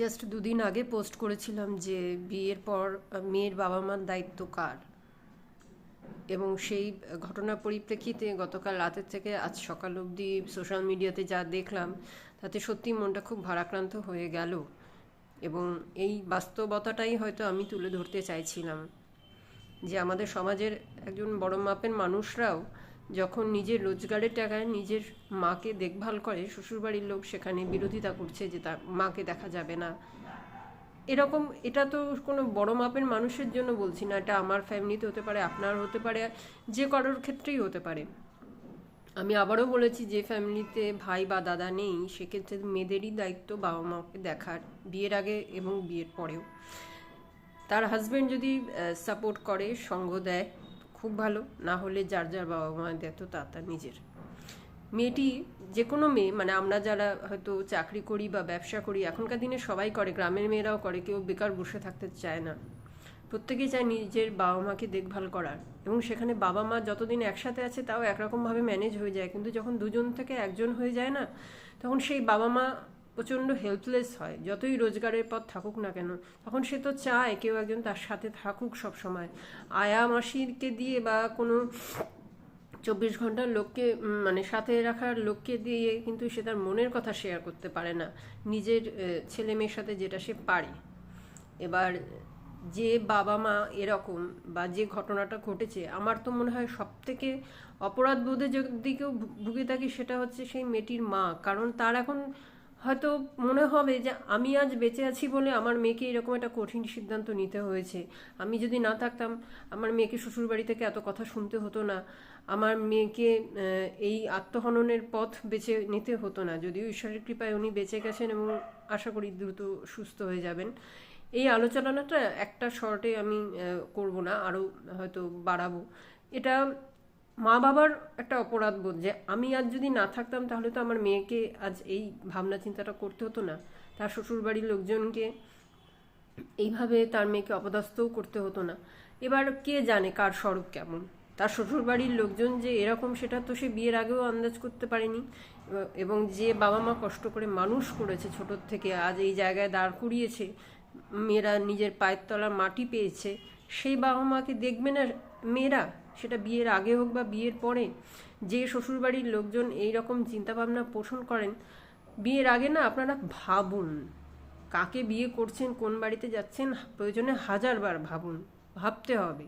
Just দুদিন আগে post করেছিলাম যে বিয়ের পর মেয়ের বাবা মার দায়িত্ব কার, এবং সেই ঘটনার পরিপ্রেক্ষিতে গতকাল রাতের থেকে আজ সকাল অবধি সোশ্যাল মিডিয়াতে যা দেখলাম তাতে সত্যি মনটা খুব ভারাক্রান্ত হয়ে গেল। এবং এই বাস্তবতাটাই হয়তো আমি তুলে ধরতে চাইছিলাম যে আমাদের সমাজের একজন বড় মাপের মানুষরাও যখন নিজের রোজগারের টাকায় নিজের মাকে দেখভাল করে, শ্বশুরবাড়ির লোক সেখানে বিরোধিতা করছে যে তার মাকে দেখা যাবে না। এরকম, এটা তো কোনো বড় মাপের মানুষের জন্য বলছি না, এটা আমার ফ্যামিলিতে হতে পারে, আপনার হতে পারে, যে কারোর ক্ষেত্রেই হতে পারে। আমি আবারও বলেছি, যে ফ্যামিলিতে ভাই বা দাদা নেই সেক্ষেত্রে মেয়েদেরই দায়িত্ব বাবা মাকে দেখার, বিয়ের আগে এবং বিয়ের পরেও। তার হাজব্যান্ড যদি সাপোর্ট করে, সঙ্গ দেয়, খুব ভালো, না হলে যার যার বাবা মায়ের দায়িত্ব তার নিজের। মেয়েটি, যে কোনো মেয়ে, মানে আমরা যারা হয়তো চাকরি করি বা ব্যবসা করি, এখনকার দিনে সবাই করে, গ্রামের মেয়েরাও করে, কেউ বেকার বসে থাকতে চায় না। প্রত্যেকেই চায় নিজের বাবা মাকে দেখভাল করার, এবং সেখানে বাবা মা যতদিন একসাথে আছে তাও একরকমভাবে ম্যানেজ হয়ে যায়, কিন্তু যখন দুজন থেকে একজন হয়ে যায় না, তখন সেই বাবা মা প্রচণ্ড হেল্পলেস হয়। যতই রোজগারের পথ থাকুক না কেন, তখন সে তো চায় কেউ একজন তার সাথে থাকুক সব সময়। আয়া মাসিকে দিয়ে বা কোনো 24 ঘন্টার লোককে, মানে সাথে রাখার লোককে দিয়ে কিন্তু সে তার মনের কথা শেয়ার করতে পারে না, নিজের ছেলে মেয়ের সাথে যেটা সে পারে। এবার যে বাবা মা এরকম, বা যে ঘটনাটা ঘটেছে, আমার তো মনে হয় সব থেকে অপরাধ বোধে যদি কেউ ভুগে থাকি সেটা হচ্ছে সেই মেয়েটির মা। কারণ তার এখন হয়তো মনে হবে যে আমি আজ বেঁচে আছি বলে আমার মেয়েকে এরকম একটা কঠিন সিদ্ধান্ত নিতে হয়েছে। আমি যদি না থাকতাম, আমার মেয়েকে শ্বশুরবাড়ি থেকে এত কথা শুনতে হতো না, আমার মেয়েকে এই আত্মহননের পথ বেছে নিতে হতো না। যদিও ঈশ্বরের কৃপায় উনি বেঁচে গেছেন এবং আশা করি দ্রুত সুস্থ হয়ে যাবেন। এই আলোচনাটা একটা শর্টে আমি করব না, আরও হয়তো বাড়াবো। এটা মা বাবার একটা অপরাধ বোধ, যে আমি আজ যদি না থাকতাম তাহলে তো আমার মেয়েকে আজ এই ভাবনা চিন্তাটা করতে হতো না, তার শ্বশুরবাড়ির লোকজনকে এইভাবে তার মেয়েকে অপদস্থও করতে হতো না। এবার কে জানে কার স্বরূপ কেমন, তার শ্বশুরবাড়ির লোকজন যে এরকম সেটা তো সে বিয়ের আগেও আন্দাজ করতে পারেনি। এবং যে বাবা মা কষ্ট করে মানুষ করেছে ছোটোর থেকে, আজ এই জায়গায় দাঁড় করিয়েছে, মেয়েরা নিজের পায়ের তলার মাটি পেয়েছে, সেই বাবা মাকে দেখবে না মেয়েরা? সেটা বিয়ের আগে হোক বা বিয়ের পরে। যে শ্বশুরবাড়ির লোকজন এই রকম চিন্তাভাবনা পোষণ করেন, বিয়ের আগে না আপনারা ভাবুন কাকে বিয়ে করছেন, কোন বাড়িতে যাচ্ছেন, প্রয়োজনে 1000বার ভাবুন, ভাবতে হবে।